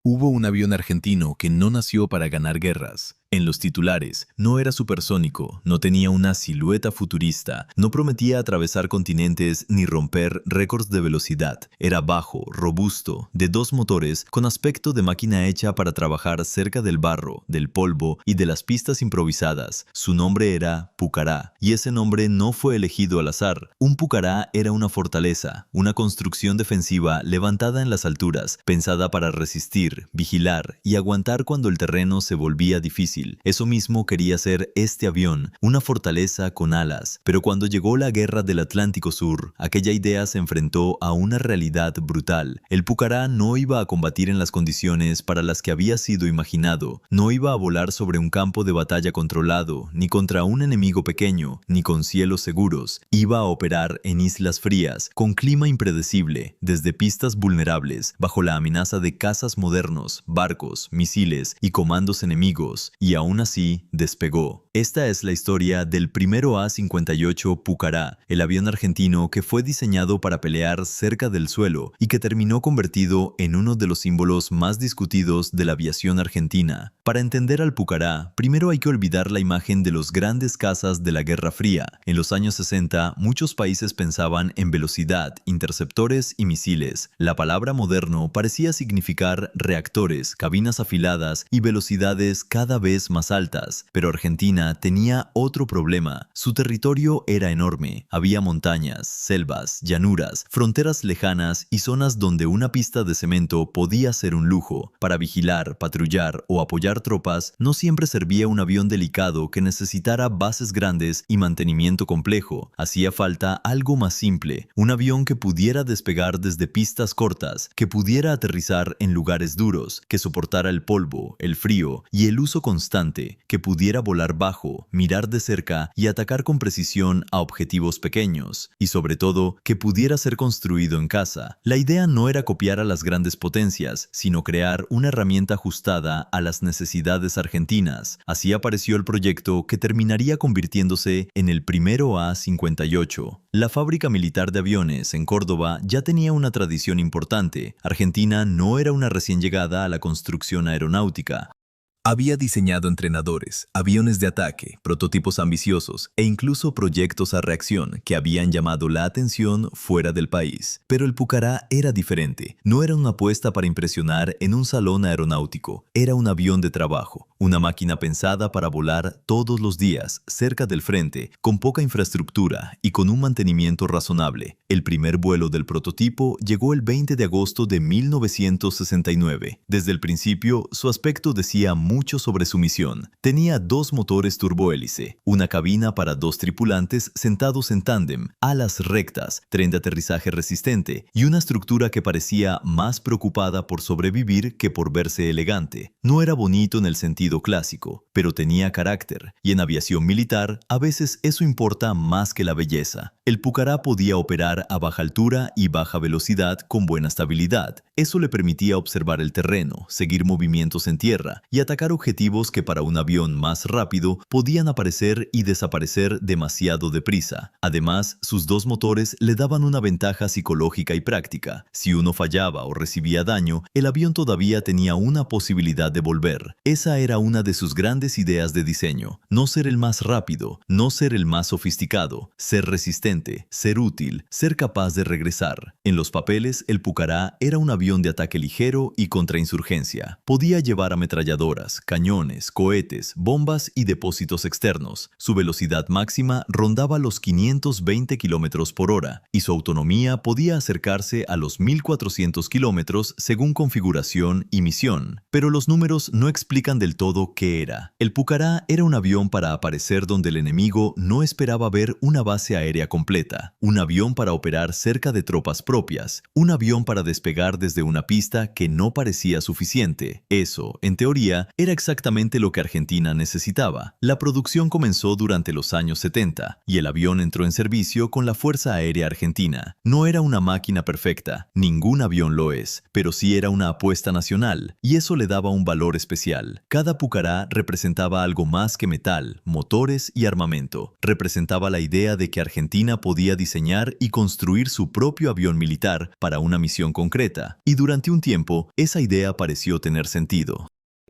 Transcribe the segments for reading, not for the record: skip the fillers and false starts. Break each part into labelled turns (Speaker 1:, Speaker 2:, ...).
Speaker 1: Hubo un avión argentino que no nació para ganar guerras. En los titulares, no era supersónico, no tenía una silueta futurista, no prometía atravesar continentes ni romper récords de velocidad. Era bajo, robusto, de 2 motores, con aspecto de máquina hecha para trabajar cerca del barro, del polvo y de las pistas improvisadas. Su nombre era Pucará, y ese nombre no fue elegido al azar. Un Pucará era una fortaleza, una construcción defensiva levantada en las alturas, pensada para resistir, vigilar y aguantar cuando el terreno se volvía difícil. Eso mismo quería ser este avión, una fortaleza con alas. Pero cuando llegó la guerra del Atlántico Sur, aquella idea se enfrentó a una realidad brutal. El Pucará no iba a combatir en las condiciones para las que había sido imaginado. No iba a volar sobre un campo de batalla controlado, ni contra un enemigo pequeño, ni con cielos seguros. Iba a operar en islas frías, con clima impredecible, desde pistas vulnerables, bajo la amenaza de cazas modernos, barcos, misiles y comandos enemigos. Y aún así, despegó. Esta es la historia del primero A-58 Pucará, el avión argentino que fue diseñado para pelear cerca del suelo y que terminó convertido en uno de los símbolos más discutidos de la aviación argentina. Para entender al Pucará, primero hay que olvidar la imagen de los grandes cazas de la Guerra Fría. En los años 60, muchos países pensaban en velocidad, interceptores y misiles. La palabra moderno parecía significar reactores, cabinas afiladas y velocidades cada vez más altas, pero Argentina tenía otro problema. Su territorio era enorme. Había montañas, selvas, llanuras, fronteras lejanas y zonas donde una pista de cemento podía ser un lujo. Para vigilar, patrullar o apoyar tropas, no siempre servía un avión delicado que necesitara bases grandes y mantenimiento complejo. Hacía falta algo más simple, un avión que pudiera despegar desde pistas cortas, que pudiera aterrizar en lugares duros, que soportara el polvo, el frío y el uso constante, que pudiera volar bajo, mirar de cerca y atacar con precisión a objetivos pequeños, y sobre todo, que pudiera ser construido en casa. La idea no era copiar a las grandes potencias, sino crear una herramienta ajustada a las necesidades argentinas. Así apareció el proyecto que terminaría convirtiéndose en el primero A-58. La fábrica militar de aviones en Córdoba ya tenía una tradición importante. Argentina no era una recién llegada a la construcción aeronáutica. Había diseñado entrenadores, aviones de ataque, prototipos ambiciosos e incluso proyectos a reacción que habían llamado la atención fuera del país. Pero el Pucará era diferente. No era una apuesta para impresionar en un salón aeronáutico. Era un avión de trabajo, una máquina pensada para volar todos los días, cerca del frente, con poca infraestructura y con un mantenimiento razonable. El primer vuelo del prototipo llegó el 20 de agosto de 1969. Desde el principio, su aspecto decía mucho sobre su misión. Tenía 2 motores turbohélice, una cabina para 2 tripulantes sentados en tándem, alas rectas, tren de aterrizaje resistente y una estructura que parecía más preocupada por sobrevivir que por verse elegante. No era bonito en el sentido clásico, pero tenía carácter, y en aviación militar a veces eso importa más que la belleza. El Pucará podía operar a baja altura y baja velocidad con buena estabilidad. Eso le permitía observar el terreno, seguir movimientos en tierra y atacar objetivos que para un avión más rápido podían aparecer y desaparecer demasiado deprisa. Además, sus 2 motores le daban una ventaja psicológica y práctica. Si uno fallaba o recibía daño, el avión todavía tenía una posibilidad de volver. Esa era una de sus grandes ideas de diseño. No ser el más rápido, no ser el más sofisticado, ser resistente, ser útil, ser capaz de regresar. En los papeles, el Pucará era un avión de ataque ligero y contrainsurgencia. Podía llevar ametralladoras, cañones, cohetes, bombas y depósitos externos. Su velocidad máxima rondaba los 520 km por hora y su autonomía podía acercarse a los 1400 km según configuración y misión. Pero los números no explican del todo qué era. El Pucará era un avión para aparecer donde el enemigo no esperaba ver una base aérea completa, un avión para operar cerca de tropas propias, un avión para despegar desde una pista que no parecía suficiente. Eso, en teoría, era exactamente lo que Argentina necesitaba. La producción comenzó durante los años 70 y el avión entró en servicio con la Fuerza Aérea Argentina. No era una máquina perfecta, ningún avión lo es, pero sí era una apuesta nacional y eso le daba un valor especial. Cada Cada pucará representaba algo más que metal, motores y armamento. Representaba la idea de que Argentina podía diseñar y construir su propio avión militar para una misión concreta, y durante un tiempo esa idea pareció tener sentido.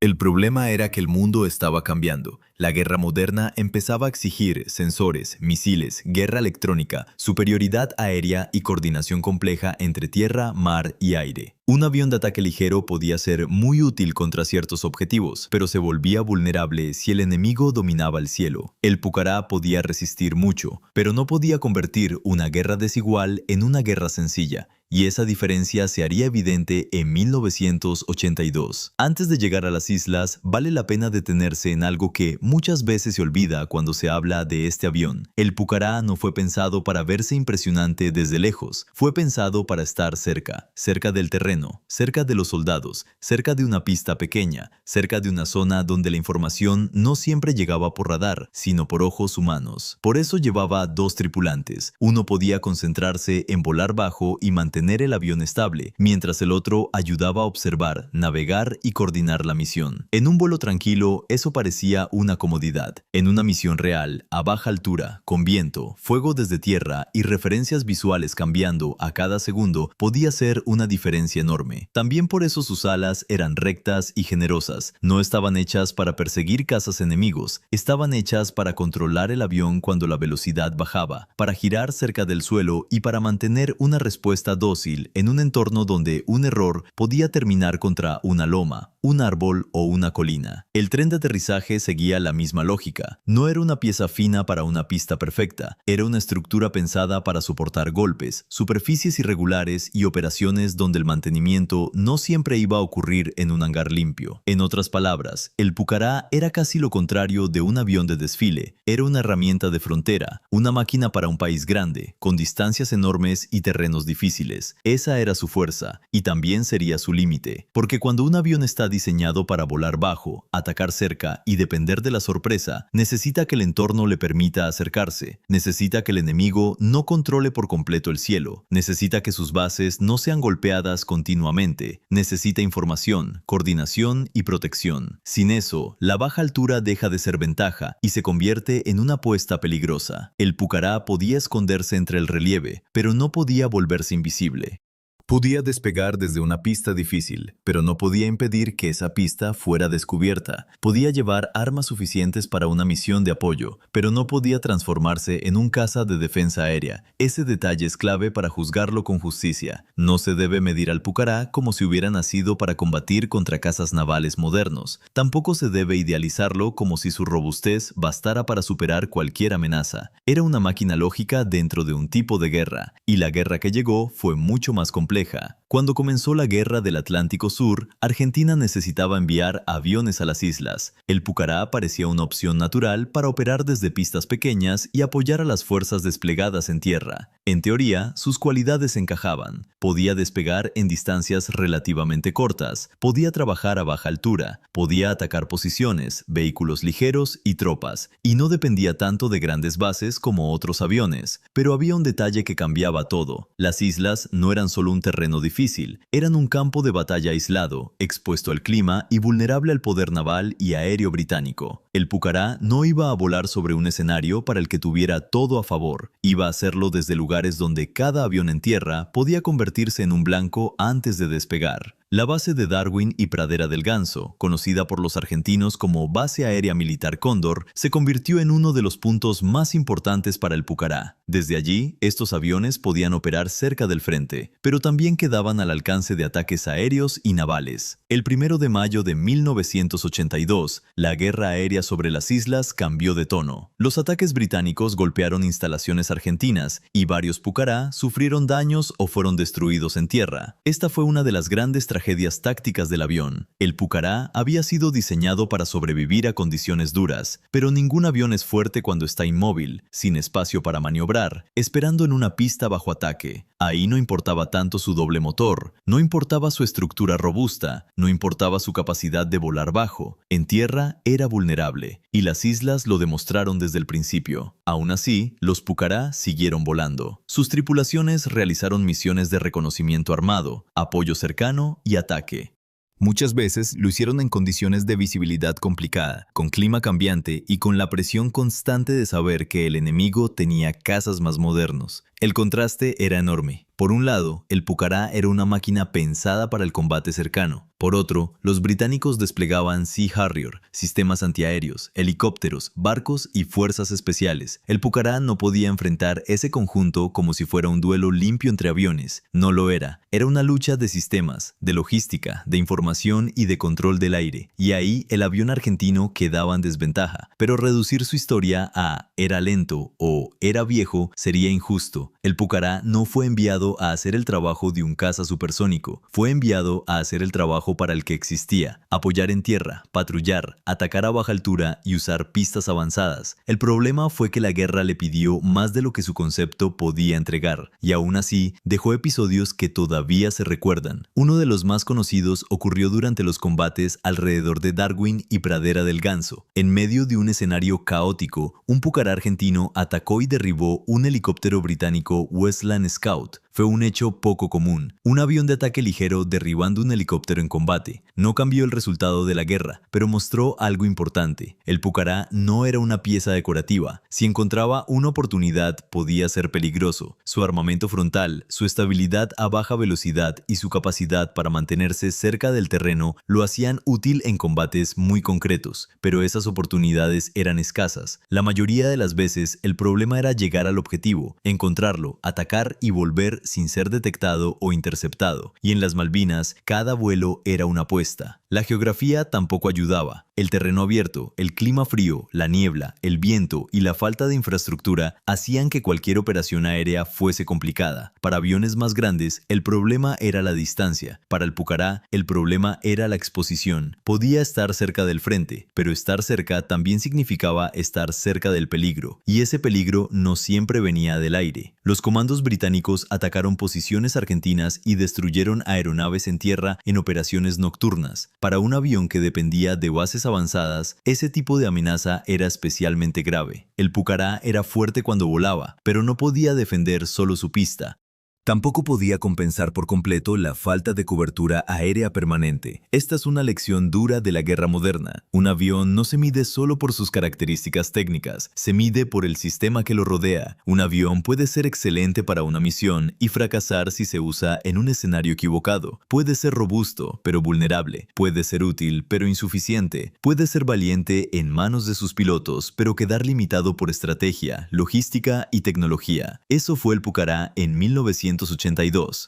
Speaker 1: El problema era que el mundo estaba cambiando. La guerra moderna empezaba a exigir sensores, misiles, guerra electrónica, superioridad aérea y coordinación compleja entre tierra, mar y aire. Un avión de ataque ligero podía ser muy útil contra ciertos objetivos, pero se volvía vulnerable si el enemigo dominaba el cielo. El pucará podía resistir mucho, pero no podía convertir una guerra desigual en una guerra sencilla. Y esa diferencia se haría evidente en 1982. Antes de llegar a las islas, vale la pena detenerse en algo que muchas veces se olvida cuando se habla de este avión. El pucará no fue pensado para verse impresionante desde lejos, fue pensado para estar cerca, cerca del terreno, cerca de los soldados, cerca de una pista pequeña, cerca de una zona donde la información no siempre llegaba por radar, sino por ojos humanos. Por eso llevaba dos tripulantes. Uno podía concentrarse en volar bajo y mantener el avión estable, mientras el otro ayudaba a observar, navegar y coordinar la misión. En un vuelo tranquilo, eso parecía una comodidad. En una misión real, a baja altura, con viento, fuego desde tierra y referencias visuales cambiando a cada segundo, podía ser una diferencia enorme. También por eso sus alas eran rectas y generosas. No estaban hechas para perseguir cazas enemigos, estaban hechas para controlar el avión cuando la velocidad bajaba, para girar cerca del suelo y para mantener una respuesta dócil en un entorno donde un error podía terminar contra una loma, un árbol o una colina. El tren de aterrizaje seguía la misma lógica. No era una pieza fina para una pista perfecta, era una estructura pensada para soportar golpes, superficies irregulares y operaciones donde el mantenimiento no siempre iba a ocurrir en un hangar limpio. En otras palabras, el pucará era casi lo contrario de un avión de desfile. Era una herramienta de frontera, una máquina para un país grande, con distancias enormes y terrenos difíciles. Esa era su fuerza, y también sería su límite, porque cuando un avión está diseñado para volar bajo, atacar cerca y depender de la sorpresa, necesita que el entorno le permita acercarse, necesita que el enemigo no controle por completo el cielo, necesita que sus bases no sean golpeadas continuamente, necesita información, coordinación y protección. Sin eso, la baja altura deja de ser ventaja y se convierte en una apuesta peligrosa. El pucará podía esconderse entre el relieve, pero no podía volverse invisible. Podía despegar desde una pista difícil, pero no podía impedir que esa pista fuera descubierta. Podía llevar armas suficientes para una misión de apoyo, pero no podía transformarse en un caza de defensa aérea. Ese detalle es clave para juzgarlo con justicia. No se debe medir al pucará como si hubiera nacido para combatir contra cazas navales modernos. Tampoco se debe idealizarlo como si su robustez bastara para superar cualquier amenaza. Era una máquina lógica dentro de un tipo de guerra, y la guerra que llegó fue mucho más compleja. Cuando comenzó la Guerra del Atlántico Sur, Argentina necesitaba enviar aviones a las islas. El pucará parecía una opción natural para operar desde pistas pequeñas y apoyar a las fuerzas desplegadas en tierra. En teoría, sus cualidades encajaban. Podía despegar en distancias relativamente cortas, podía trabajar a baja altura, podía atacar posiciones, vehículos ligeros y tropas, y no dependía tanto de grandes bases como otros aviones. Pero había un detalle que cambiaba todo. Las islas no eran solo un terreno difícil, eran un campo de batalla aislado, expuesto al clima y vulnerable al poder naval y aéreo británico. El pucará no iba a volar sobre un escenario para el que tuviera todo a favor, iba a hacerlo desde lugares donde cada avión en tierra podía convertirse en un blanco antes de despegar. La base de Darwin y Pradera del Ganso, conocida por los argentinos como Base Aérea Militar Cóndor, se convirtió en uno de los puntos más importantes para el pucará. Desde allí, estos aviones podían operar cerca del frente, pero también quedaban al alcance de ataques aéreos y navales. El 1 de mayo de 1982, la guerra aérea sobre las islas cambió de tono. Los ataques británicos golpearon instalaciones argentinas y varios pucará sufrieron daños o fueron destruidos en tierra. Esta fue una de las grandes tragedias tácticas del avión. El pucará había sido diseñado para sobrevivir a condiciones duras, pero ningún avión es fuerte cuando está inmóvil, sin espacio para maniobrar, esperando en una pista bajo ataque. Ahí no importaba tanto su doble motor, no importaba su estructura robusta, no importaba su capacidad de volar bajo. En tierra era vulnerable, y las islas lo demostraron desde el principio. Aún así, los pucará siguieron volando. Sus tripulaciones realizaron misiones de reconocimiento armado, apoyo cercano y ataque. Muchas veces lo hicieron en condiciones de visibilidad complicada, con clima cambiante y con la presión constante de saber que el enemigo tenía cazas más modernos. El contraste era enorme. Por un lado, el Pucará era una máquina pensada para el combate cercano. Por otro, los británicos desplegaban Sea Harrier, sistemas antiaéreos, helicópteros, barcos y fuerzas especiales. El Pucará no podía enfrentar ese conjunto como si fuera un duelo limpio entre aviones. No lo era. Era una lucha de sistemas, de logística, de información y de control del aire. Y ahí el avión argentino quedaba en desventaja. Pero reducir su historia a era lento o era viejo sería injusto. El Pucará no fue enviado a hacer el trabajo de un caza supersónico. Fue enviado a hacer el trabajo para el que existía: apoyar en tierra, patrullar, atacar a baja altura y usar pistas avanzadas. El problema fue que la guerra le pidió más de lo que su concepto podía entregar, y aún así dejó episodios que todavía se recuerdan. Uno de los más conocidos ocurrió durante los combates alrededor de Darwin y Pradera del Ganso. En medio de un escenario caótico, un Pucará argentino atacó y derribó un helicóptero británico Westland Scout. Fue un hecho poco común. Un avión de ataque ligero derribando un helicóptero en combate. No cambió el resultado de la guerra, pero mostró algo importante. El Pucará no era una pieza decorativa. Si encontraba una oportunidad, podía ser peligroso. Su armamento frontal, su estabilidad a baja velocidad y su capacidad para mantenerse cerca del terreno lo hacían útil en combates muy concretos. Pero esas oportunidades eran escasas. La mayoría de las veces, el problema era llegar al objetivo, encontrarlo, atacar y volver sin ser detectado o interceptado, y en las Malvinas cada vuelo era una apuesta. La geografía tampoco ayudaba. El terreno abierto, el clima frío, la niebla, el viento y la falta de infraestructura hacían que cualquier operación aérea fuese complicada. Para aviones más grandes, el problema era la distancia. Para el Pucará, el problema era la exposición. Podía estar cerca del frente, pero estar cerca también significaba estar cerca del peligro, y ese peligro no siempre venía del aire. Los comandos británicos atacaron posiciones argentinas y destruyeron aeronaves en tierra en operaciones nocturnas. Para un avión que dependía de bases avanzadas, ese tipo de amenaza era especialmente grave. El Pucará era fuerte cuando volaba, pero no podía defender solo su pista. Tampoco podía compensar por completo la falta de cobertura aérea permanente. Esta es una lección dura de la guerra moderna. Un avión no se mide solo por sus características técnicas, se mide por el sistema que lo rodea. Un avión puede ser excelente para una misión y fracasar si se usa en un escenario equivocado. Puede ser robusto, pero vulnerable. Puede ser útil, pero insuficiente. Puede ser valiente en manos de sus pilotos, pero quedar limitado por estrategia, logística y tecnología. Eso fue el Pucará en 1982.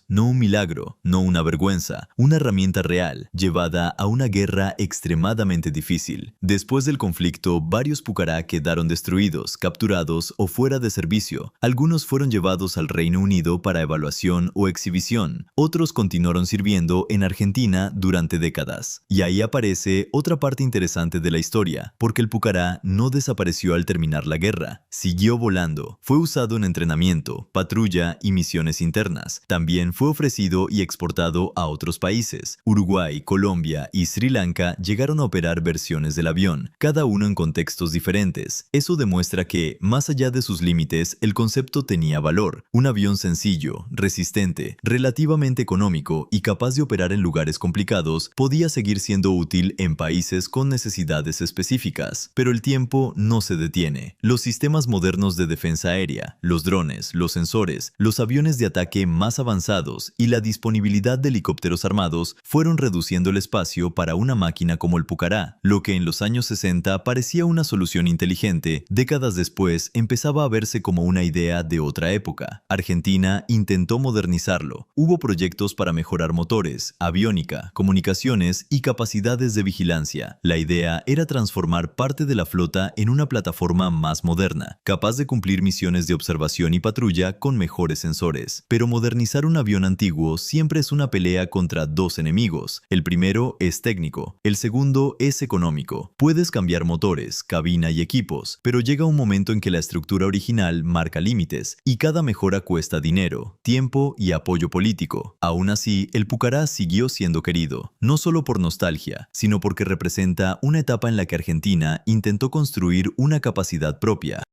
Speaker 1: No un milagro, no una vergüenza, una herramienta real, llevada a una guerra extremadamente difícil. Después del conflicto, varios Pucará quedaron destruidos, capturados o fuera de servicio. Algunos fueron llevados al Reino Unido para evaluación o exhibición. Otros continuaron sirviendo en Argentina durante décadas. Y ahí aparece otra parte interesante de la historia, porque el Pucará no desapareció al terminar la guerra. Siguió volando. Fue usado en entrenamiento, patrulla y misiones internas. También fue ofrecido y exportado a otros países. Uruguay, Colombia y Sri Lanka llegaron a operar versiones del avión, cada uno en contextos diferentes. Eso demuestra que, más allá de sus límites, el concepto tenía valor. Un avión sencillo, resistente, relativamente económico y capaz de operar en lugares complicados podía seguir siendo útil en países con necesidades específicas. Pero el tiempo no se detiene. Los sistemas modernos de defensa aérea, los drones, los sensores, los aviones de ataque más avanzados y la disponibilidad de helicópteros armados fueron reduciendo el espacio para una máquina como el Pucará. Lo que en los años 60 parecía una solución inteligente, décadas después empezaba a verse como una idea de otra época. Argentina intentó modernizarlo. Hubo proyectos para mejorar motores, aviónica, comunicaciones y capacidades de vigilancia. La idea era transformar parte de la flota en una plataforma más moderna, capaz de cumplir misiones de observación y patrulla con mejores sensores. Pero modernizar un avión antiguo siempre es una pelea contra dos enemigos. El primero es técnico, el segundo es económico. Puedes cambiar motores, cabina y equipos, pero llega un momento en que la estructura original marca límites y cada mejora cuesta dinero, tiempo y apoyo político. Aún así, el Pucará siguió siendo querido, no solo por nostalgia, sino porque representa una etapa en la que Argentina intentó construir una capacidad propia.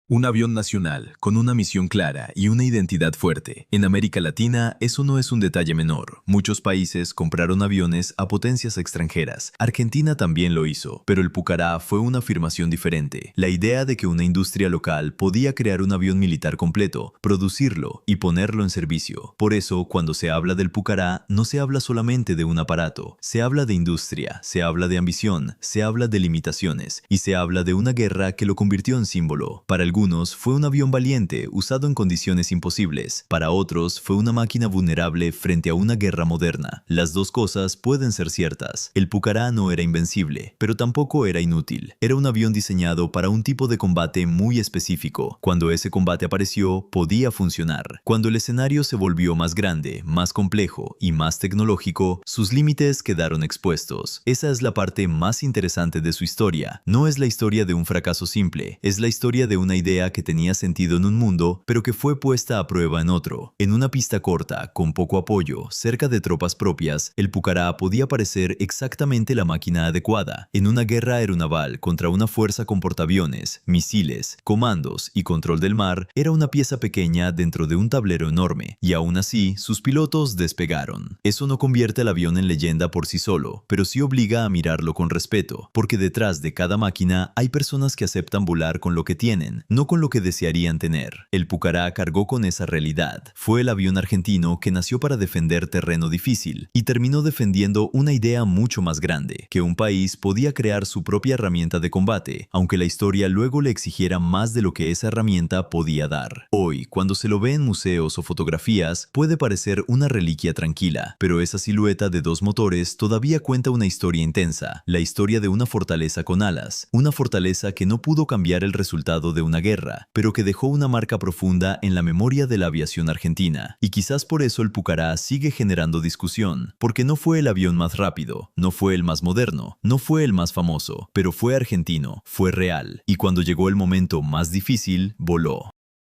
Speaker 1: Un avión nacional, con una misión clara y una identidad fuerte. En América Latina, eso no es un detalle menor. Muchos países compraron aviones a potencias extranjeras. Argentina también lo hizo, pero el Pucará fue una afirmación diferente. La idea de que una industria local podía crear un avión militar completo, producirlo y ponerlo en servicio. Por eso, cuando se habla del Pucará, no se habla solamente de un aparato. Se habla de industria, se habla de ambición, se habla de limitaciones y se habla de una guerra que lo convirtió en símbolo. Para algunos fue un avión valiente usado en condiciones imposibles. Para otros fue una máquina vulnerable frente a una guerra moderna. Las dos cosas pueden ser ciertas. El Pucará no era invencible, pero tampoco era inútil. Era un avión diseñado para un tipo de combate muy específico. Cuando ese combate apareció, podía funcionar. Cuando el escenario se volvió más grande, más complejo y más tecnológico, sus límites quedaron expuestos. Esa es la parte más interesante de su historia. No es la historia de un fracaso simple, es la historia de una idea que tenía sentido en un mundo, pero que fue puesta a prueba en otro. En una pista corta, con poco apoyo, cerca de tropas propias, el Pucará podía parecer exactamente la máquina adecuada. En una guerra aeronaval contra una fuerza con portaaviones, misiles, comandos y control del mar, era una pieza pequeña dentro de un tablero enorme, y aún así, sus pilotos despegaron. Eso no convierte al avión en leyenda por sí solo, pero sí obliga a mirarlo con respeto, porque detrás de cada máquina hay personas que aceptan volar con lo que tienen, no con lo que desearían tener. El Pucará cargó con esa realidad. Fue el avión argentino que nació para defender terreno difícil y terminó defendiendo una idea mucho más grande, que un país podía crear su propia herramienta de combate, aunque la historia luego le exigiera más de lo que esa herramienta podía dar. Hoy, cuando se lo ve en museos o fotografías, puede parecer una reliquia tranquila, pero esa silueta de dos motores todavía cuenta una historia intensa, la historia de una fortaleza con alas, una fortaleza que no pudo cambiar el resultado de una guerra, pero que dejó una marca profunda en la memoria de la aviación argentina. Y quizás por eso el Pucará sigue generando discusión, porque no fue el avión más rápido, no fue el más moderno, no fue el más famoso, pero fue argentino, fue real, y cuando llegó el momento más difícil, voló.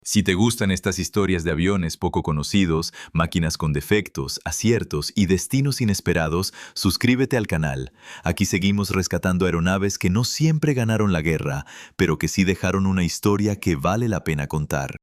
Speaker 1: Si te gustan estas historias de aviones poco conocidos, máquinas con defectos, aciertos y destinos inesperados, suscríbete al canal. Aquí seguimos rescatando aeronaves que no siempre ganaron la guerra, pero que sí dejaron una historia que vale la pena contar.